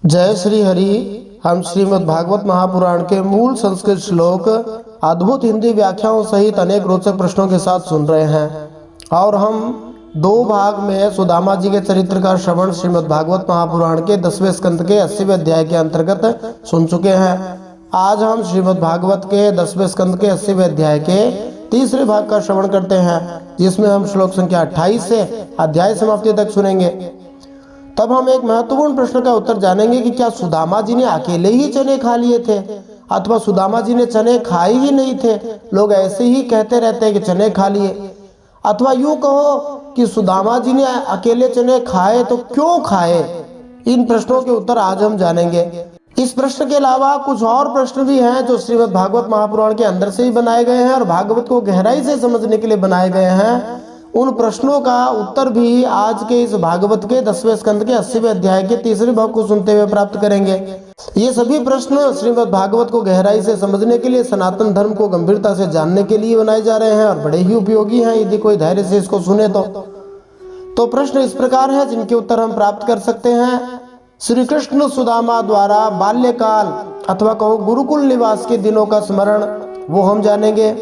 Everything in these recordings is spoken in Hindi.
जय श्री हरि। हम श्रीमद् भागवत महापुराण के मूल संस्कृत श्लोक अद्भुत हिंदी व्याख्याओं सहित अनेक रोचक प्रश्नों के साथ सुन रहे हैं और हम दो भाग में सुदामा जी के चरित्र का श्रवण श्रीमद् भागवत महापुराण के 10वें स्कंद के 80वें अध्याय के अंतर्गत सुन चुके हैं। आज हम श्रीमद् भागवत के 10वें स्कंद के 80वें अध्याय के तीसरे भाग का श्रवण करते हैं, जिसमें हम श्लोक संख्या 28 से अध्याय समाप्ति तक सुनेंगे। तब हम एक महत्वपूर्ण प्रश्न का उत्तर जानेंगे कि क्या सुदामा जी ने अकेले ही चने खा लिए थे अथवा सुदामा जी ने चने खाए ही नहीं थे। लोग ऐसे ही कहते रहते हैं कि चने खा लिए, अथवा यूं कहो कि सुदामा जी ने अकेले चने खाए तो क्यों खाए। इन प्रश्नों के उत्तर आज हम जानेंगे। इस प्रश्न के अलावा कुछ और प्रश्न भी हैं जो श्रीमद् भागवत महापुराण के अंदर से ही बनाए गए हैं और भागवत को गहराई से समझने के लिए बनाए गए हैं। उन प्रश्नों का उत्तर भी आज के इस भागवत के 10वें स्कंद के 80वें अध्याय के तीसरे भाग को सुनते हुए प्राप्त करेंगे। ये सभी प्रश्न श्रीमद् भागवत को गहराई से समझने के लिए, सनातन धर्म को गंभीरता से जानने के लिए बनाए जा रहे हैं और बड़े ही उपयोगी हैं यदि कोई धैर्य से इसको सुने तो प्रश्न इस प्रकार है जिनके उत्तर हम प्राप्त कर सकते हैं। श्री कृष्ण सुदामा द्वारा बाल्यकाल अथवा कहो गुरुकुल निवास के दिनों का स्मरण, वो हम जानेंगे।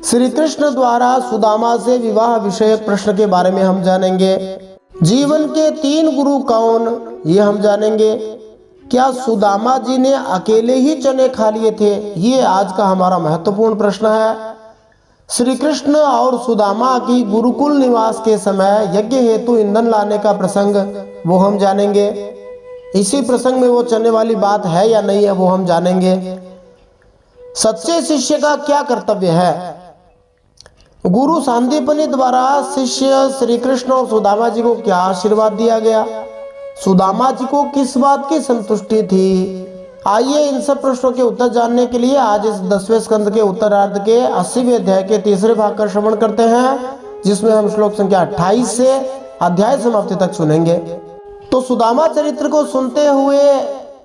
श्री कृष्ण द्वारा सुदामा से विवाह विषयक प्रश्न के बारे में हम जानेंगे। जीवन के 3 गुरु कौन, ये हम जानेंगे। क्या सुदामा जी ने अकेले ही चने खा लिए थे, ये आज का हमारा महत्वपूर्ण प्रश्न है। श्री कृष्ण और सुदामा की गुरुकुल निवास के समय यज्ञ हेतु ईंधन लाने का प्रसंग, वो हम जानेंगे। इसी प्रसंग में वो चने वाली बात है या नहीं है, वो हम जानेंगे। सच्चे शिष्य का क्या कर्तव्य है। गुरु सांदीपनि द्वारा शिष्य श्री कृष्ण और सुदामा जी को क्या आशीर्वाद दिया गया, सुदामा जी को किस बात की संतुष्टि थी। आइए इन सब प्रश्नों के उत्तर जानने के लिए आज इस 10वें स्कंद के उत्तरार्ध के 80वें अध्याय के तीसरे भाग का श्रवण करते हैं, जिसमें हम श्लोक संख्या 28 से अध्याय समाप्ति तक सुनेंगे। तो सुदामा चरित्र को सुनते हुए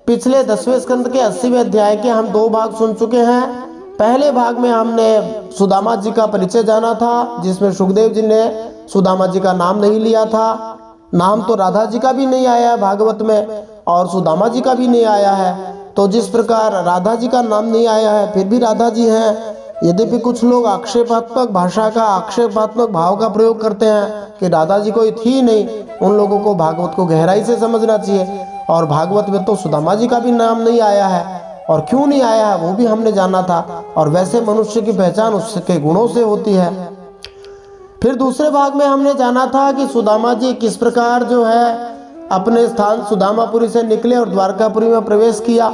पिछले 10वें स्कंद के 80वें अध्याय के हम 2 भाग सुन चुके हैं। पहले भाग में हमने सुदामा जी का परिचय जाना था, जिसमें सुखदेव जी ने सुदामा जी का नाम नहीं लिया था। नाम तो राधा जी का भी नहीं आया है भागवत में और सुदामा जी का भी नहीं आया है। तो जिस प्रकार राधा जी का नाम नहीं आया है फिर भी राधा जी हैं। यद्यपि कुछ लोग आक्षेपात्मक भाषा का, आक्षेपात्मक भाव का प्रयोग करते हैं कि राधा जी कोई थी नहीं, उन लोगों को भागवत को गहराई से समझना चाहिए। और भागवत में तो सुदामा जी का भी नाम नहीं आया है, और क्यों नहीं आया है वो भी हमने जाना था। और वैसे मनुष्य की पहचान उसके गुणों से होती है। फिर दूसरे भाग में हमने जाना था कि सुदामा जी किस प्रकार जो है अपने स्थान सुदामापुरी से निकले और द्वारकापुरी में प्रवेश किया,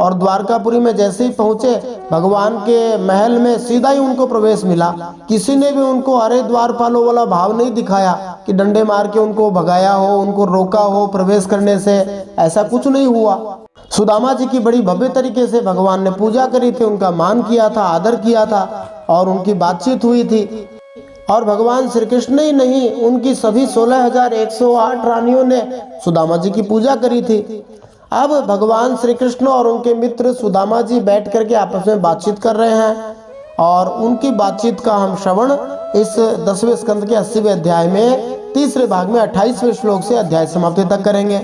और द्वारकापुरी में जैसे ही पहुंचे भगवान के महल में सीधा ही उनको प्रवेश मिला। किसी ने भी उनको अरे द्वारपालों वाला भाव नहीं दिखाया कि डंडे मार के उनको भगाया हो, उनको रोका हो प्रवेश करने से, ऐसा कुछ नहीं हुआ। सुदामा जी की बड़ी भव्य तरीके से भगवान ने पूजा करी थी, उनका मान किया था, आदर किया था और उनकी बातचीत हुई थी। और भगवान श्री कृष्ण ही नहीं, उनकी सभी 16,108 रानियों ने सुदामा जी की पूजा करी थी। अब भगवान श्री कृष्ण और उनके मित्र सुदामा जी बैठ करके आपस में बातचीत कर रहे हैं और उनकी बातचीत का हम श्रवण इस 10वें स्कंद के 80वें अध्याय में तीसरे भाग में 28वें श्लोक से अध्याय समाप्ति तक करेंगे।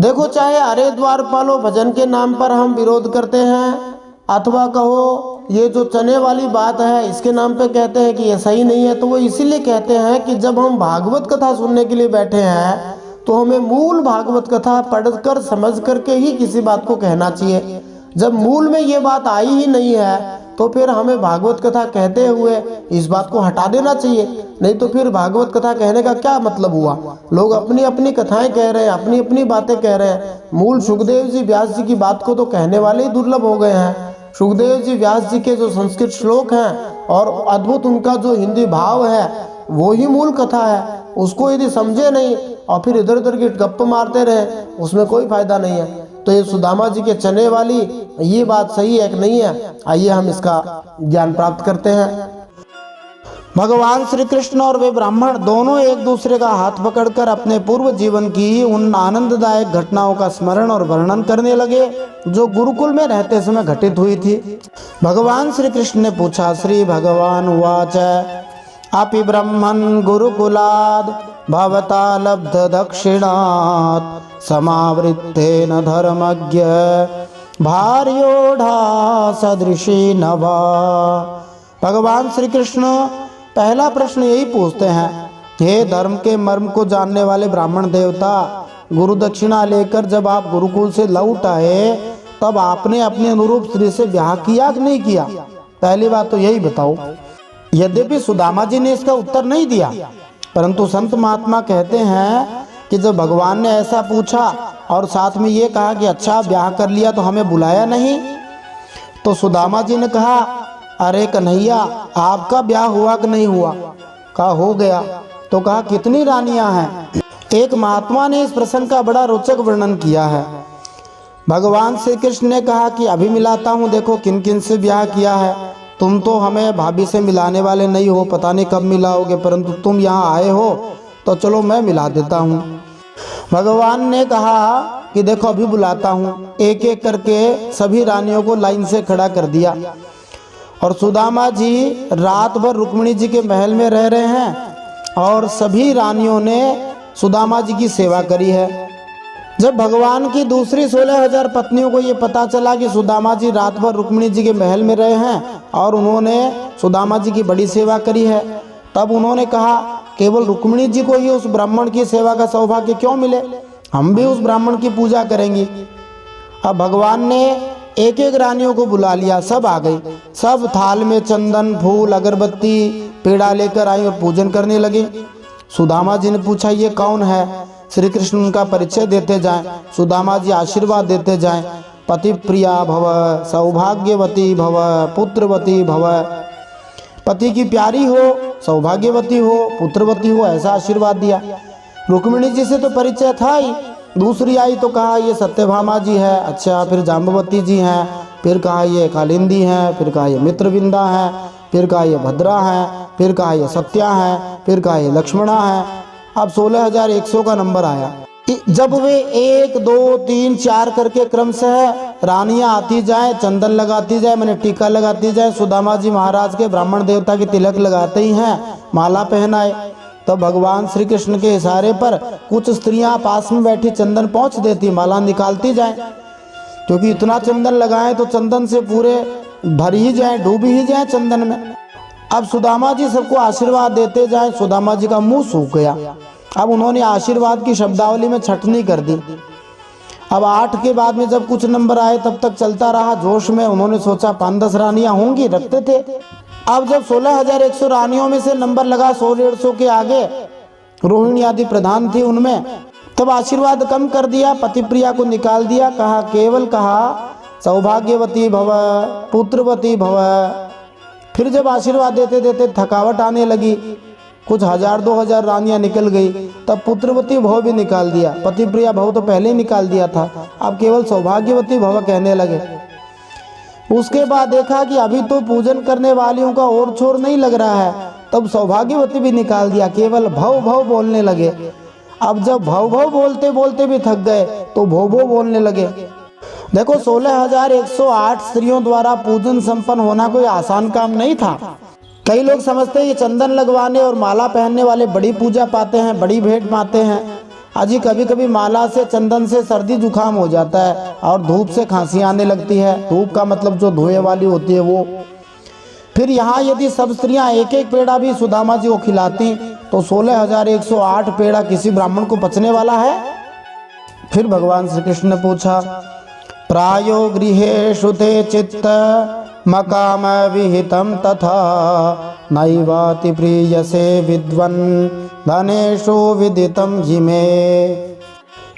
देखो, चाहे अरे द्वारपालो भजन के नाम पर हम विरोध करते हैं अथवा कहो ये जो चने वाली बात है इसके नाम पे कहते हैं कि ये सही नहीं है, तो वो इसीलिए कहते हैं कि जब हम भागवत कथा सुनने के लिए बैठे हैं तो हमें मूल भागवत कथा पढ़कर समझ करके ही किसी बात को कहना चाहिए। जब मूल में ये बात आई ही नहीं है तो फिर हमें भागवत कथा कहते हुए इस बात को हटा देना चाहिए, नहीं तो फिर भागवत कथा कहने का क्या मतलब हुआ। लोग अपनी अपनी कथाएं कह रहे हैं, अपनी अपनी बातें कह रहे हैं। मूल सुखदेव जी व्यास जी की बात को तो कहने वाले ही दुर्लभ हो गए हैं। सुखदेव जी व्यास जी के जो संस्कृत श्लोक हैं और अद्भुत उनका जो हिंदी भाव है वो ही मूल कथा है। उसको यदि समझे नहीं और फिर इधर उधर की गप्प मारते रहे, उसमें कोई फायदा नहीं है। तो ये सुदामा जी के चने वाली ये बात सही है कि नहीं है, आइए हम इसका ज्ञान प्राप्त करते हैं। भगवान श्री कृष्ण और वे ब्राह्मण दोनों एक दूसरे का हाथ पकड़कर अपने पूर्व जीवन की उन आनंददायक घटनाओं का स्मरण और वर्णन करने लगे जो गुरुकुल में रहते समय घटित हुई थी। भगवान श्री कृष्ण ने पूछा, श्री भगवान उवाच अपि ब्रह्मन् गुरुकुलाद् भवता लब्ध दक्षिणात् समावृत्तेन धर्मज्ञ भार्योढ़ा सदृशी नभा। भगवान श्री कृष्ण पहला प्रश्न यही पूछते हैं, हे धर्म के मर्म को जानने वाले ब्राह्मण देवता, गुरु दक्षिणा लेकर जब आप गुरुकुल से लौट आए तब आपने अपने अनुरूप स्त्री से ब्याह किया कि नहीं किया? पहली बात तो यही बताओ। यद्यपि सुदामा जी ने इसका उत्तर नहीं दिया, परंतु संत महात्मा कहते हैं कि जब भगवान ने ऐसा पूछा और साथ में ये कहा कि अच्छा ब्याह कर लिया तो हमें बुलाया नहीं, तो सुदामा जी ने कहा, अरे कन्हैया आपका ब्याह हुआ कि नहीं हुआ? कहा हो गया। तो कहा कितनी रानियां हैं? एक महात्मा ने इस प्रसंग का बड़ा रोचक वर्णन किया है। भगवान श्री कृष्ण ने कहा कि अभी मिलाता हूँ, देखो किन किन से ब्याह किया है। तुम तो हमें भाभी से मिलाने वाले नहीं हो, पता नहीं कब मिलाओगे, परंतु तुम यहाँ आए हो तो चलो मैं मिला देता हूँ। भगवान ने कहा कि देखो अभी बुलाता हूँ। एक एक करके सभी रानियों को लाइन से खड़ा कर दिया और सुदामा जी रात भर रुक्मिणी जी के महल में रह रहे हैं और सभी रानियों ने सुदामा जी की सेवा करी है। जब भगवान की दूसरी 16,000 पत्नियों को ये पता चला कि सुदामा जी रात भर रुक्मिणी जी के महल में रहे हैं और उन्होंने सुदामा जी की बड़ी सेवा करी है, तब उन्होंने कहा केवल रुक्मिणी जी को ही उस ब्राह्मण की सेवा का सौभाग्य क्यों मिले, हम भी उस ब्राह्मण की पूजा करेंगे। अब भगवान ने एक एक रानियों को बुला लिया, सब आ गई। सब थाल में चंदन, फूल, अगरबत्ती, पेड़ा लेकर आई और पूजन करने लगी। सुदामा जी ने पूछा ये कौन है? श्री कृष्ण उनका परिचय देते जाएं। सुदामा जी आशीर्वाद देते जाएं, पति प्रिया भव, सौभाग्यवती भव, पुत्रवती भव। पति की प्यारी हो, सौभाग्यवती हो, पुत्रवती हो, ऐसा आशीर्वाद दिया। रुक्मिणी जी से तो परिचय था ही, दूसरी आई तो कहा ये सत्यभामा जी है, अच्छा फिर जाम्बवती जी हैं, फिर कहा ये कालिंदी हैं, फिर कहा ये मित्रविंदा हैं, फिर कहा ये भद्रा हैं, फिर कहा ये सत्या हैं, फिर कहा ये लक्ष्मणा हैं। अब 16,100 का नंबर आया। जब वे 1 2 3 4 करके क्रमशः रानियां आती जाए, चंदन लगाती जाए, मैंने टीका लगाती जाए, सुदामा जी महाराज के ब्राह्मण देवता की तिलक लगाते ही हैं, माला पहनाए, तब भगवान श्री कृष्ण के इशारे पर कुछ स्त्रियां पास में बैठी चंदन पहुंच देती, माला निकालती जाए, क्योंकि इतना चंदन लगाए तो चंदन से पूरे भर ही जाए, डूब ही जाए चंदन में। अब सुदामा जी सबको आशीर्वाद देते जाए। सुदामा जी का मुंह सूख गया। अब उन्होंने आशीर्वाद की शब्दावली में छटनी कर दी। अब 8 के बाद में जब कुछ नंबर आए तब तक चलता रहा जोश में। उन्होंने सोचा 5-10 रानियां होंगी, रखते थे। अब जब 16,100 रानियों में से नंबर लगा 100-150 के आगे, रोहिणी आदि प्रधान थी उनमें, तब आशीर्वाद कम कर दिया, पति प्रिया को निकाल दिया। कहा केवल कहा सौभाग्यवती भव, पुत्रवती भव। फिर जब आशीर्वाद देते देते थकावट आने लगी, कुछ 1000-2000 रानियां निकल गई, तब पुत्रवती भव भी निकाल दिया। पति प्रिया भव तो पहले ही निकाल दिया था, अब केवल सौभाग्यवती भव कहने लगे। उसके बाद देखा कि अभी तो पूजन करने वालियों का और छोर नहीं लग रहा है, तब सौभाग्यवती भी निकाल दिया, केवल भव भव बोलने लगे। अब जब भव भव बोलते बोलते भी थक गए तो भो भो बोलने लगे। देखो 16,108 स्त्रियों द्वारा पूजन संपन्न होना कोई आसान काम नहीं था। कई लोग समझते हैं ये चंदन लगवाने और माला पहनने वाले बड़ी पूजा पाते हैं, बड़ी भेंट पाते हैं। अजी कभी कभी माला से, चंदन से सर्दी जुकाम हो जाता है और धूप से खांसी आने लगती है। धूप का मतलब जो धुएं वाली होती है वो। फिर यहाँ यदि सब स्त्रियाँ एक एक पेड़ा भी सुदामा जी को खिलाती तो 16,108 पेड़ा किसी ब्राह्मण को पचने वाला है? फिर भगवान श्री कृष्ण ने पूछा, प्रायो गृहेषु ते चित्त मकाम विहितम तथा नैवाति प्रियसे विद्वन धनेषु विदितम जिमे।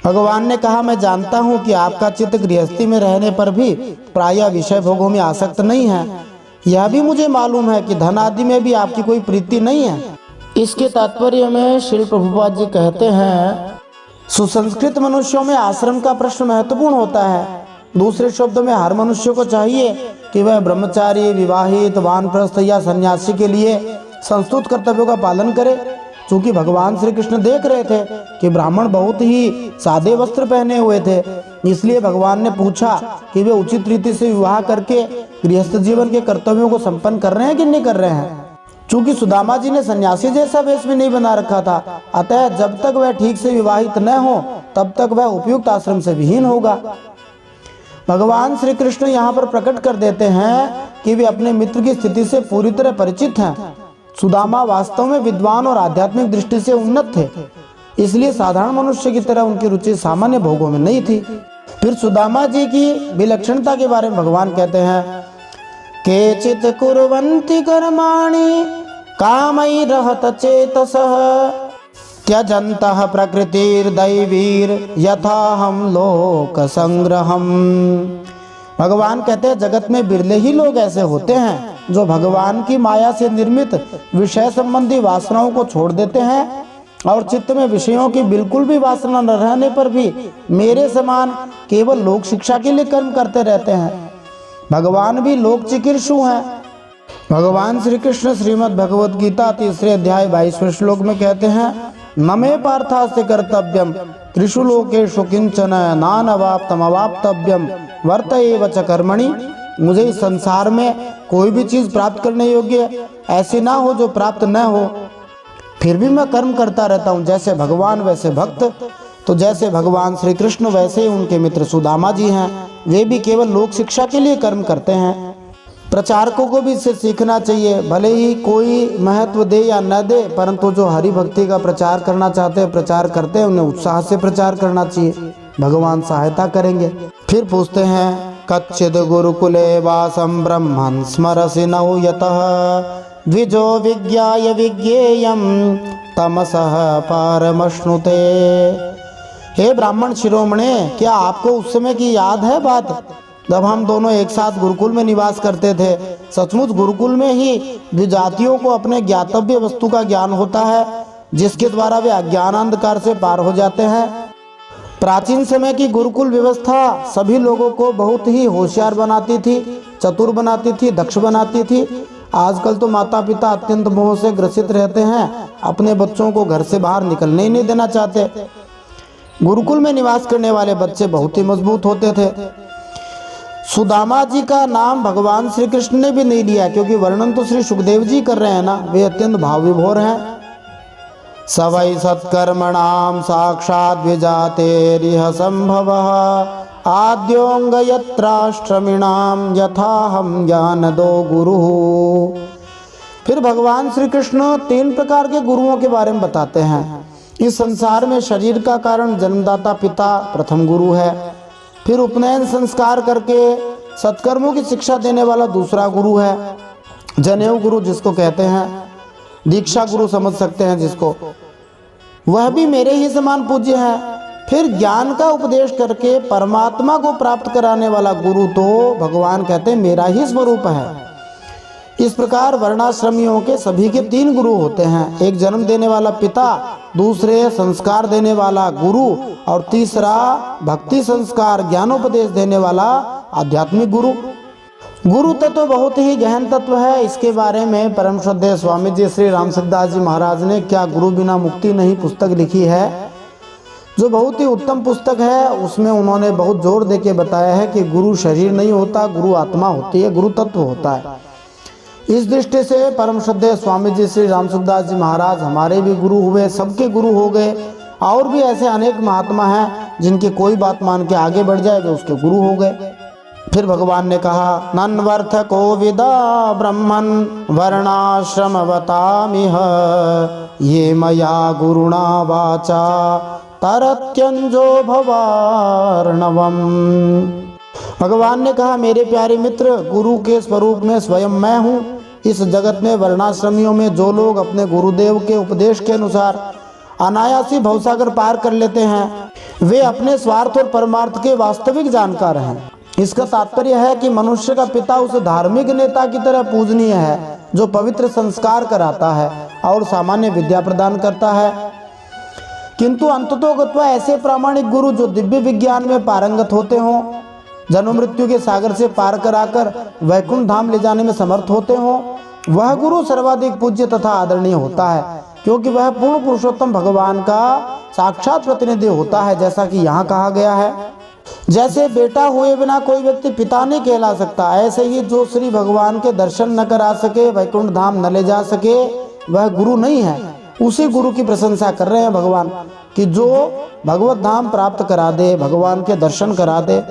भगवान ने कहा मैं जानता हूँ कि आपका चित्त गृहस्थी में रहने पर भी प्रायः विषय भोगों में आसक्त नहीं है। यह भी मुझे मालूम है कि धन आदि में भी आपकी कोई प्रीति नहीं है। इसके तात्पर्य में श्री प्रभुपाद जी कहते हैं, सुसंस्कृत मनुष्यों में आश्रम का प्रश्न महत्वपूर्ण होता है। दूसरे शब्दों में हर मनुष्य को चाहिए कि वह ब्रह्मचारी, विवाहित, वानप्रस्थ या सन्यासी के लिए संस्तुत कर्तव्यों का पालन करे। चूंकि भगवान श्री कृष्ण देख रहे थे कि ब्राह्मण बहुत ही सादे वस्त्र पहने हुए थे, इसलिए भगवान ने पूछा कि वे उचित रीति से विवाह करके गृहस्थ जीवन के कर्तव्यों को संपन्न कर रहे हैं कि नहीं कर रहे हैं। चूंकि सुदामा जी ने सन्यासी जैसा वेश भी नहीं बना रखा था, अतः जब तक वह ठीक से विवाहित न हो तब तक वह उपयुक्त आश्रम से विहीन होगा। भगवान श्री कृष्ण यहाँ पर प्रकट कर देते हैं कि वे अपने मित्र की स्थिति से पूरी तरह परिचित हैं। सुदामा वास्तव में विद्वान और आध्यात्मिक दृष्टि से उन्नत थे, इसलिए साधारण मनुष्य की तरह उनकी रुचि सामान्य भोगों में नहीं थी। फिर सुदामा जी की विलक्षणता के बारे में भगवान कहते हैं, केचित् कुर्वन्ति कर्माणि कामैरहत चेतसः त्यजन्तः प्रकृतिर्दैवीर् यथाहं लोक संग्रहम्। भगवान कहते हैं जगत में बिरले ही लोग ऐसे होते हैं जो भगवान की माया से निर्मित विषय संबंधी वासनाओं को छोड़ देते हैं और चित्त में विषयों की बिल्कुल भी वासना न रहने पर भी मेरे समान केवल लोक शिक्षा के लिए कर्म करते रहते हैं। भगवान भी लोक चिकीर्षु हैं। भगवान श्री कृष्ण श्रीमद् भगवद गीता 3 अध्याय 22वें श्लोक में कहते हैं, न मे पार्थास्य कर्तव्यम त्रिषु लोकेषु किंचन नानवाप्तम अवाप्तव्यम वर्त एव च कर्मणि। मुझे इस संसार में कोई भी चीज प्राप्त करने योग्य ऐसी ना हो जो प्राप्त न हो, फिर भी मैं कर्म करता रहता हूँ। जैसे भगवान वैसे भक्त। तो जैसे भगवान श्री कृष्ण वैसे ही उनके मित्र सुदामा जी हैं, वे भी केवल लोक शिक्षा के लिए कर्म करते हैं। प्रचारकों को भी इससे सीखना चाहिए, भले ही कोई महत्व दे या न दे, परंतु जो हरि भक्ति का प्रचार करना चाहते हैं, प्रचार करते हैं, उन्हें उत्साह से प्रचार करना चाहिए। भगवान सहायता करेंगे। फिर पूछते हैं, कच्चिद गुरुकुले वासं ब्रह्मन् स्मरसि नौ यतः द्विजो विज्ञाय विज्ञेयं तमसः पारमश्नुते। हे ब्राह्मण शिरोमणे, क्या आपको उस समय की याद है बात जब हम दोनों एक साथ गुरुकुल में निवास करते थे? सचमुच गुरुकुल में ही द्विजातियों को अपने ज्ञातव्य वस्तु का ज्ञान होता है, जिसके द्वारा वे अज्ञान अंधकार से पार हो जाते हैं। प्राचीन समय की गुरुकुल व्यवस्था सभी लोगों को बहुत ही होशियार बनाती थी, चतुर बनाती थी, दक्ष बनाती थी। आजकल तो माता पिता अत्यंत मोह से ग्रसित रहते हैं, अपने बच्चों को घर से बाहर निकलने ही नहीं देना चाहते। गुरुकुल में निवास करने वाले बच्चे बहुत ही मजबूत होते थे। सुदामा जी का नाम भगवान श्री कृष्ण ने भी नहीं लिया, क्योंकि वर्णन तो श्री सुखदेव जी कर रहे हैं ना, वे अत्यंत भाव विभोर हैं। सवै सत्कर्मणाम साक्षात् विजातेरिह संभवः आद्योंग यत्राश्रमिणाम यथाहं ज्ञानदो गुरु। फिर भगवान श्री कृष्ण 3 प्रकार के गुरुओं के बारे में बताते हैं। इस संसार में शरीर का कारण जन्मदाता पिता प्रथम गुरु है, फिर उपनयन संस्कार करके सत्कर्मों की शिक्षा देने वाला दूसरा गुरु है, जनेऊ गुरु जिसको कहते हैं, दीक्षा गुरु समझ सकते हैं जिसको, वह भी मेरे ही समान पूज्य है। फिर ज्ञान का उपदेश करके परमात्मा को प्राप्त कराने वाला गुरु तो भगवान कहते हैं मेरा ही स्वरूप है। इस प्रकार वर्णाश्रमियों के सभी के 3 गुरु होते हैं, एक जन्म देने वाला पिता, दूसरे संस्कार देने वाला गुरु और तीसरा भक्ति संस्कार ज्ञानोपदेश देने वाला आध्यात्मिक गुरु। गुरु तत्व बहुत ही गहन तत्व है। इसके बारे में परम श्रद्धेय स्वामी जी श्री रामसुखदास जी महाराज ने क्या गुरु बिना मुक्ति नहीं पुस्तक लिखी है, जो बहुत ही उत्तम पुस्तक है। उसमें उन्होंने बहुत जोर देके बताया है कि गुरु शरीर नहीं होता, गुरु आत्मा होती है, गुरु तत्व होता है। इस दृष्टि से परम श्रद्धेय स्वामी जी श्री रामसुखदास जी महाराज हमारे भी गुरु हुए, सबके गुरु हो गए। और भी ऐसे अनेक महात्मा हैं जिनकी कोई बात मान के आगे बढ़ जाए वे उसके गुरु हो गए। फिर भगवान ने कहा, नन्वर्थ को विदा ब्रह्मन् वर्णाश्रमवतामिह ये मया गुरुणा वाचा तरत्यंजो भवार्णवम्। भगवान ने कहा, मेरे प्यारे मित्र, गुरु के स्वरूप में स्वयं मैं हूँ। इस जगत में वर्णाश्रमियों में जो लोग अपने गुरुदेव के उपदेश के अनुसार अनायासी भवसागर पार कर लेते हैं, वे अपने स्वार्थ और परमार्थ के वास्तविक जानकार हैं। इसका तात्पर्य है कि मनुष्य का पिता उस धार्मिक नेता की तरह पूजनीय है जो पवित्र संस्कार कराता है और सामान्य विद्या प्रदान करता है। किंतु अंततोगत्वा ऐसे प्रामाणिक गुरु जो दिव्य विज्ञान में पारंगत होते हों, जन्म मृत्यु के सागर से पार कराकर वैकुंठ धाम ले जाने में समर्थ होते हों, वह गुरु सर्वाधिक पूज्य तथा आदरणीय होता है, क्योंकि वह पूर्ण पुरुषोत्तम भगवान का साक्षात प्रतिनिधि होता है, जैसा कि यहाँ कहा गया है। जैसे बेटा हुए बिना कोई व्यक्ति पिता नहीं कहला सकता, ऐसे ही जो श्री भगवान के दर्शन न करा सके, वैकुंठ धाम न ले जा सके, वह गुरु नहीं है। उसी गुरु की प्रशंसा कर रहे हैं भगवान कि जो भगवत धाम प्राप्त करा दे, भगवान के दर्शन करा दे,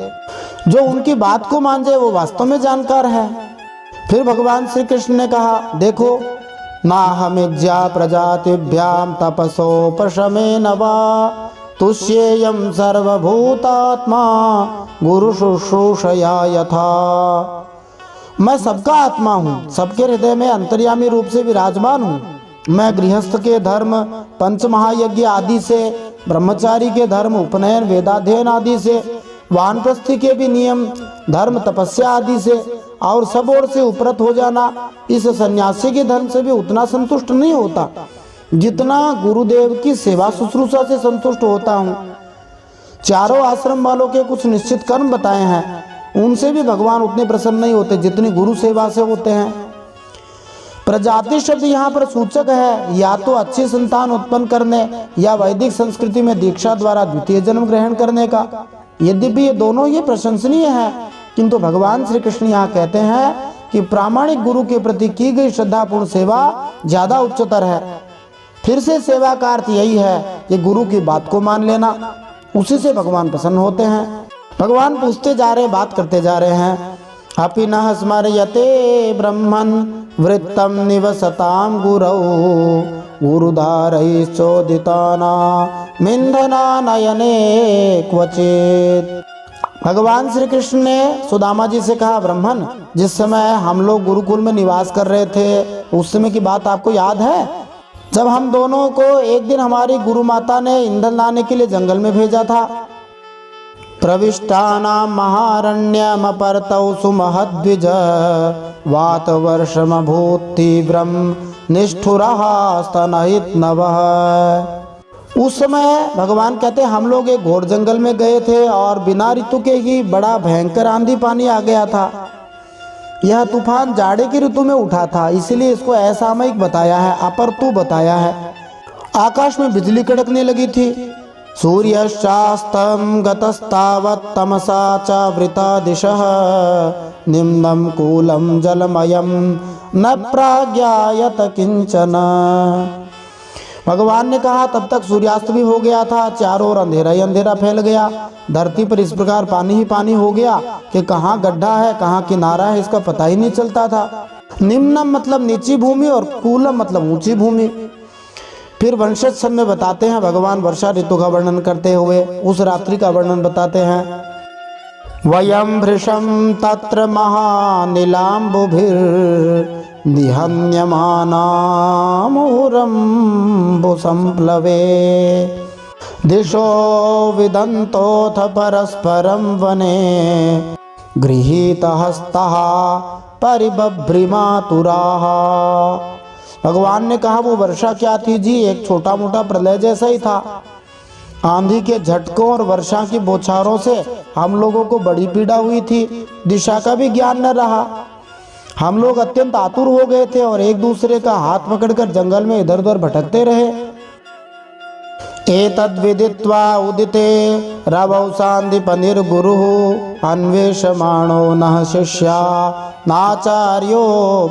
जो उनकी बात को मान जाए, वो वास्तव में जानकार है। फिर भगवान श्री कृष्ण ने कहा, देखो ना हमिज्या प्रजातिभ्याम तपसोपशमे नवा तुष्येयम सर्वभूतात्मा गुरु शुश्रूषया यथा। मैं सबका आत्मा हूँ, सबके हृदय में अंतर्यामी रूप से विराजमान हूँ। मैं गृहस्थ के धर्म, पंच महायज्ञ आदि से, ब्रह्मचारी के धर्म, उपनयन, वेदाध्ययन आदि से, वानप्रस्थी के भी नियम, धर्म, तपस्या आदि से और सब ओर से उपरत हो जाना, इस सन्यासी के धर्म से भी उतना संतुष्ट नहीं होता जितना गुरुदेव की सेवा शुश्रूषा से संतुष्ट होता हूँ। चारों आश्रम वालों के कुछ निश्चित कर्म बताए हैं, उनसे भी भगवान उतने प्रसन्न नहीं होते जितनी गुरु सेवा से होते हैं। प्रजाति शब्द यहाँ पर सूचक है या तो अच्छी संतान उत्पन्न करने या वैदिक संस्कृति में दीक्षा द्वारा द्वितीय जन्म ग्रहण करने का। यद्यपि ये दोनों ही प्रशंसनीय है, किंतु भगवान श्री कृष्ण यहाँ कहते हैं कि प्रामाणिक गुरु के प्रति की गई श्रद्धापूर्ण सेवा ज्यादा उच्चतर है। फिर से सेवा का अर्थ यही है कि गुरु की बात को मान लेना, उसी से भगवान प्रसन्न होते हैं। भगवान पूछते जा रहे, बात करते जा रहे हैं। अपि नः स्मर्यते ब्रह्मन् वृत्तं निवसतां गुरौ गुरुधारैश्चोदिताना मिन्धना नयने क्वचित्। भगवान श्री कृष्ण ने सुदामा जी से कहा, ब्रह्मन, जिस समय हम लोग गुरुकुल में निवास कर रहे थे, उस समय की बात आपको याद है जब हम दोनों को एक दिन हमारी गुरु माता ने ईंधन लाने के लिए जंगल में भेजा था। प्रविष्टानां महारण्यमपर्तौ सुमहद्विज वातवर्षमभूत् तीव्रं निष्ठुरः स्तनहित नवः। उस समय भगवान कहते हम लोग एक घोर जंगल में गए थे और बिना ऋतु के ही बड़ा भयंकर आंधी पानी आ गया था। यह तूफान जाड़े की ऋतु में उठा था, इसलिए इसको असामयिक बताया है, अपर्तु बताया है। आकाश में बिजली कड़कने लगी थी। सूर्यश्चास्तं गतस्तावत् तमसा चावृता दिशः निम्नं कूलं जलमयं न प्राज्ञायत किंचन। भगवान ने कहा तब तक सूर्यास्त भी हो गया था, चारों ओर अंधेरा ही अंधेरा फैल गया। धरती पर इस प्रकार पानी ही पानी हो गया कि कहाँ गड्ढा है कहाँ किनारा है इसका पता ही नहीं चलता था। निम्नम मतलब नीची भूमि और कूलम मतलब ऊंची भूमि। फिर वंशज छंद में बताते हैं भगवान वर्षा ऋतु का वर्णन करते हुए उस रात्रि का वर्णन बताते हैं। वयं भृशं तत्र महानिलाम्बुभिर्निहन्यमाना मुहुरम्बु संप्लवे दिशो विदन्तोऽथ परस्परं वने गृहीतहस्तः परिबभ्रिमातुराः। भगवान ने कहा वो वर्षा क्या थी जी, एक छोटा मोटा प्रलय जैसा ही था। आंधी के झटकों और वर्षा की बौछारों से हम लोगों को बड़ी पीड़ा हुई थी, दिशा का भी ज्ञान न रहा। हम लोग अत्यंत आतुर हो गए थे और एक दूसरे का हाथ पकड़कर जंगल में इधर उधर भटकते रहे। एतद्विदित्वा उदिते रवौ सान्दीपनिर्गुरुः अन्वेषमाणो नः शिष्या नाचार्यो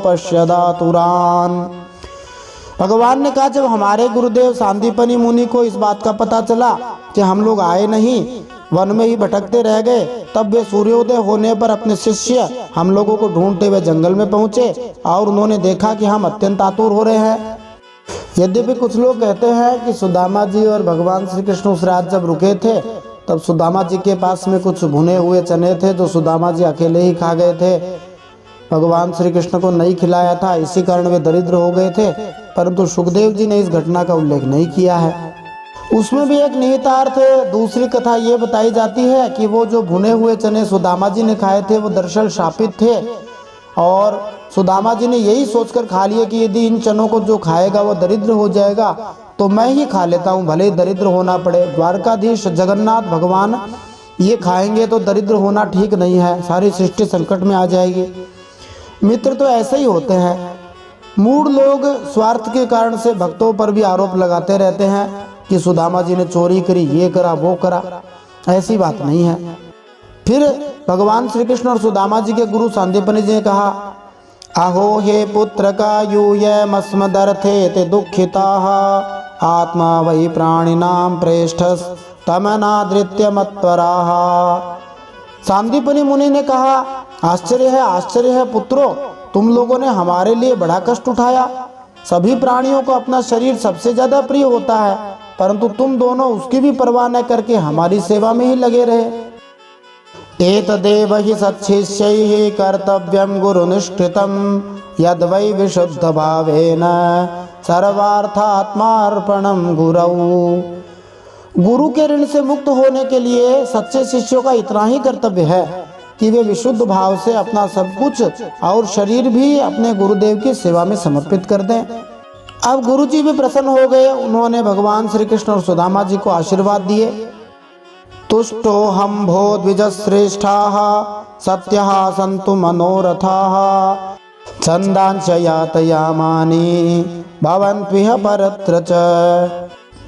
पश्यदातुरान्। भगवान ने कहा जब हमारे गुरुदेव सांदीपनि मुनि को इस बात का पता चला कि हम लोग आए नहीं, वन में ही भटकते रह गए, तब वे सूर्योदय होने पर अपने शिष्य हम लोगों को ढूंढते हुए जंगल में पहुंचे और उन्होंने देखा कि हम अत्यंत आतुर हो रहे हैं। यद्यपि कुछ लोग कहते हैं कि सुदामा जी और भगवान श्री कृष्ण उस रात जब रुके थे तब सुदामा जी के पास में कुछ भुने हुए चने थे जो सुदामा जी अकेले ही खा गए थे, भगवान श्री कृष्ण को नहीं खिलाया था, इसी कारण वे दरिद्र हो गए थे। परंतु सुखदेव जी ने इस घटना का उल्लेख नहीं किया है। उसमें भी एक निहितार्थ दूसरी कथा ये बताई जाती है कि वो जो भुने हुए चने सुदामा जी ने खाए थे वो दरअसल शापित थे और सुदामा जी ने यही सोचकर खा लिए कि यदि इन चनों को जो खाएगा वो दरिद्र हो जाएगा तो मैं ही खा लेता हूँ, भले ही दरिद्र होना पड़े। द्वारकाधीश जगन्नाथ भगवान ये खाएंगे तो दरिद्र होना ठीक नहीं है, सारी सृष्टि संकट में आ जाएगी। मित्र तो ऐसे ही होते हैं, मूढ़ लोग स्वार्थ के कारण से भक्तों पर भी आरोप लगाते रहते हैं कि सुदामा जी ने चोरी करी, ये करा वो करा। ऐसी बात नहीं है। फिर भगवान श्री कृष्ण और सुदामा जी के गुरु सांदीपनि जी ने कहा, अहो हे पुत्र का यूयमस्मदर्थे ते दुःखिताः आत्मा वै प्राणिनां प्रेष्ठस् तमनादृत्य मत्वराः। सांदीपनि मुनि ने कहा, आश्चर्य है पुत्रो, तुम लोगों ने हमारे लिए बड़ा कष्ट उठाया। सभी प्राणियों को अपना शरीर सबसे ज्यादा प्रिय होता है, परंतु तुम दोनों उसकी भी परवाह न करके हमारी सेवा में ही लगे रहे। एतदेव हि सच्छिष्यैः कर्तव्यं गुरुनिष्कृतं यद् वै विशुद्ध भावेन सर्वार्थात्मार्पणं गुरौ। गुरु के ऋण से मुक्त होने के लिए सच्चे शिष्यों का इतना ही कर्तव्य है कि वे विशुद्ध भाव से अपना सब कुछ और शरीर भी अपने गुरुदेव की सेवा में समर्पित कर दें। अब गुरु जी भी प्रसन्न हो गए। उन्होंने भगवान श्री कृष्ण और सुदामा जी को आशीर्वाद दिए। तुष्टो हम भो द्विजश्रेष्ठाः सत्यः सन्तु मनोरथाः छन्दांश्च यातयामानि भवन्त्विह परत्र च।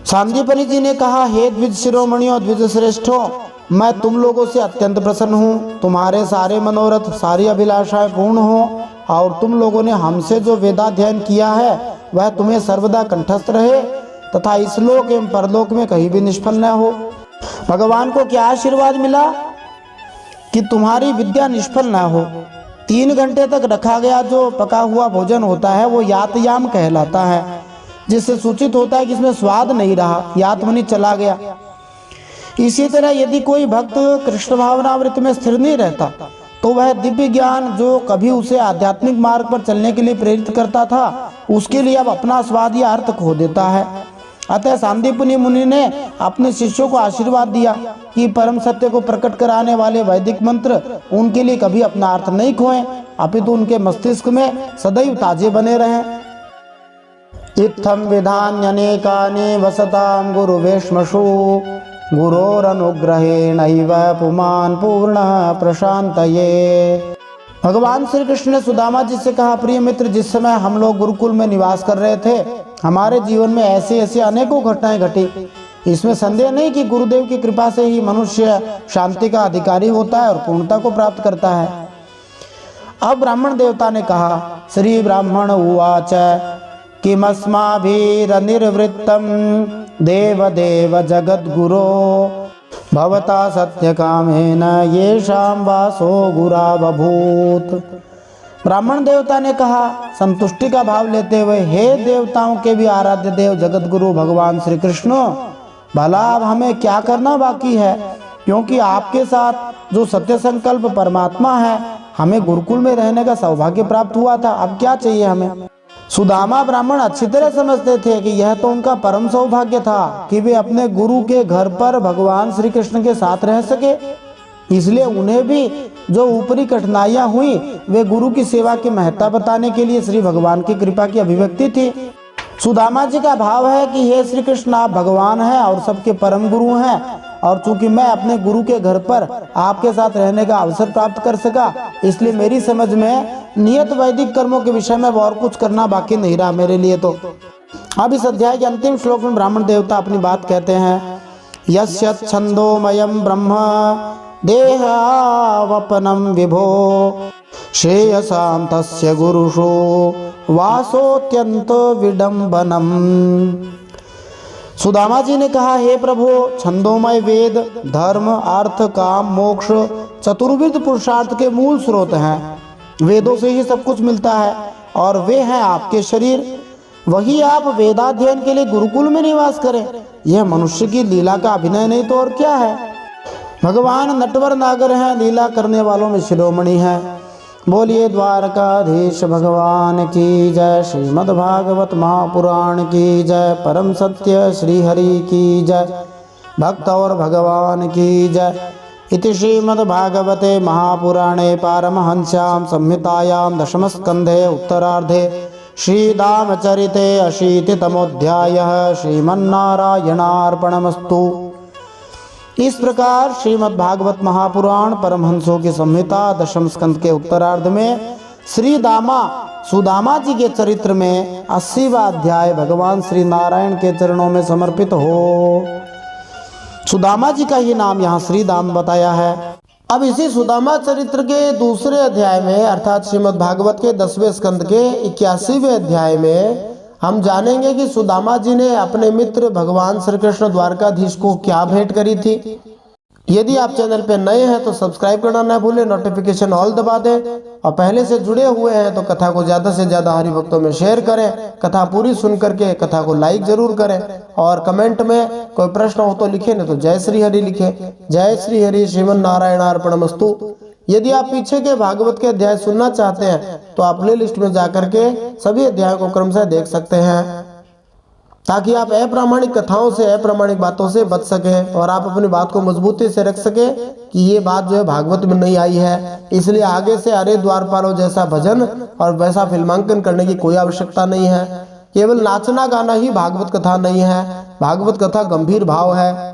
सांदीपनि जी ने कहा, हे द्विज शिरोमणियों, द्विज श्रेष्ठों, मैं तुम लोगों से अत्यंत प्रसन्न हूँ। तुम्हारे सारे मनोरथ, सारी अभिलाषाएं पूर्ण हो और तुम लोगों ने हमसे जो वेदाध्ययन किया है वह तुम्हें सर्वदा कंठस्थ रहे तथा इस लोक एवं परलोक में कहीं भी निष्फल न हो। भगवान को क्या आशीर्वाद मिला कि तुम्हारी विद्या निष्फल न हो। 3 घंटे तक रखा गया जो पका हुआ भोजन होता है वो यातयाम कहलाता है, जिससे सूचित होता है कि इसमें स्वाद नहीं रहा, यातमनि चला गया। इसी तरह यदि कोई भक्त कृष्ण भावनामृत में स्थिर नहीं रहता तो वह दिव्य ज्ञान जो कभी उसे आध्यात्मिक मार्ग पर चलने के लिए प्रेरित करता था उसके लिए अब अपना स्वाद या अर्थ खो देता है। अतः सांदीपनि मुनि ने अपने शिष्यों को आशीर्वाद दिया कि परम सत्य को प्रकट कराने वाले वैदिक मंत्र उनके लिए कभी अपना अर्थ नहीं खोएं, अपितु उनके मस्तिष्क में सदैव ताजे बने रहें। इत्थं विधान्यनेकानि वसतां गुरुवेश्मषु गुरोरनुग्रहेणैव पुमान् पूर्णः प्रशान्तये। भगवान श्री कृष्ण ने सुदामा जी से कहा, प्रिय मित्र, जिस समय हम लोग गुरुकुल में निवास कर रहे थे हमारे जीवन में ऐसे अनेकों घटनाएं घटी। इसमें संदेह नहीं कि गुरुदेव की कृपा से ही मनुष्य शांति का अधिकारी होता है और पूर्णता को प्राप्त करता है। अब ब्राह्मण देवता ने कहा, श्री ब्राह्मण उवाच किमस्माभिरनिर्वृत्तं देवदेव जगद्गुरो भवता सत्यकामेन येषां वासो गुरा बभूत। ब्राह्मण देवता ने कहा संतुष्टि का भाव लेते हुए, हे देवताओं के भी आराध्य देव जगतगुरु भगवान श्री कृष्ण, भला अब हमें क्या करना बाकी है, क्योंकि आपके साथ जो सत्य संकल्प परमात्मा है हमें गुरुकुल में रहने का सौभाग्य प्राप्त हुआ था, अब क्या चाहिए हमें। सुदामा ब्राह्मण अच्छी तरह समझते थे कि यह तो उनका परम सौभाग्य था कि वे अपने गुरु के घर पर भगवान श्री कृष्ण के साथ रह सके, इसलिए उन्हें भी जो ऊपरी कठिनाइयां हुई वे गुरु की सेवा की महत्ता बताने के लिए श्री भगवान की कृपा की अभिव्यक्ति थी। सुदामा जी का भाव है कि हे श्री कृष्ण, आप भगवान हैं और सबके परम गुरु हैं, और चूंकि मैं अपने गुरु के घर पर आपके साथ रहने का अवसर प्राप्त कर सका, इसलिए मेरी समझ में नियत वैदिक कर्मों के विषय में और कुछ करना बाकी नहीं रहा मेरे लिए। तो अब इस अध्याय के अंतिम श्लोक में ब्राह्मण देवता अपनी बात कहते हैं, यस्य छंदोमयम् ब्रह्म देहावपनं विभो श्रेयसां तस्य गुरुषु वासोत्यंत विडंबनम। सुदामा जी ने कहा, हे प्रभु, छंदोमय वेद धर्म अर्थ काम मोक्ष चतुर्विध पुरुषार्थ के मूल स्रोत हैं। वेदों से ही सब कुछ मिलता है और वे हैं आपके शरीर। वही आप वेदाध्ययन के लिए गुरुकुल में निवास करें, यह मनुष्य की लीला का अभिनय नहीं तो और क्या है। भगवान नटवर नागर हैं, लीला करने वालों में शिरोमणि हैं। बोलिए द्वारकाधीश भगवान की जय, श्रीमद् भागवत महापुराण की जय, परम सत्य श्री हरि की जय, भक्त और भगवान की जय। इति श्रीमद्भागवते महापुराणे पारमहंस्यां संहितायां दशमस्कन्धे उत्तरार्धे श्रीरामचरिते अशीतितमोऽध्यायः। श्रीमन्नारायणार्पणमस्तु। इस प्रकार श्रीमद्भागवत महापुराण परमहंसों की संहिता दशम स्कंध के उत्तरार्ध में श्री सुदामा जी के चरित्र में 80वां अध्याय भगवान श्री नारायण के चरणों में समर्पित हो। सुदामा जी का ही नाम यहाँ श्री दाम बताया है। अब इसी सुदामा चरित्र के दूसरे अध्याय में अर्थात श्रीमद् भागवत के 10वें स्कंद के 81वें अध्याय में हम जानेंगे कि सुदामा जी ने अपने मित्र भगवान श्री कृष्ण द्वारकाधीश को क्या भेंट करी थी। यदि आप चैनल पे नए हैं तो सब्सक्राइब करना ना भूलें, नोटिफिकेशन ऑल दबा दें और पहले से जुड़े हुए हैं तो कथा को ज्यादा से ज्यादा हरि भक्तों में शेयर करें। कथा पूरी सुन करके कथा को लाइक जरूर करें और कमेंट में कोई प्रश्न हो तो लिखे, नहीं तो जय श्री हरि लिखे। जय श्री हरि श्रीमन नारायणार्पणमस्तु। यदि आप पीछे के भागवत के अध्याय सुनना चाहते हैं तो आप प्ले लिस्ट में जाकर के सभी अध्यायों को क्रमशः देख सकते हैं, ताकि आप अप्रामाणिक कथाओं से अप्रामाणिक बातों से बच सके और आप अपनी बात को मजबूती से रख सके कि ये बात जो है भागवत में नहीं आई है। इसलिए आगे से अरे द्वारपालो जैसा भजन और वैसा फिल्मांकन करने की कोई आवश्यकता नहीं है। केवल नाचना गाना ही भागवत कथा नहीं है। भागवत कथा गंभीर भाव है।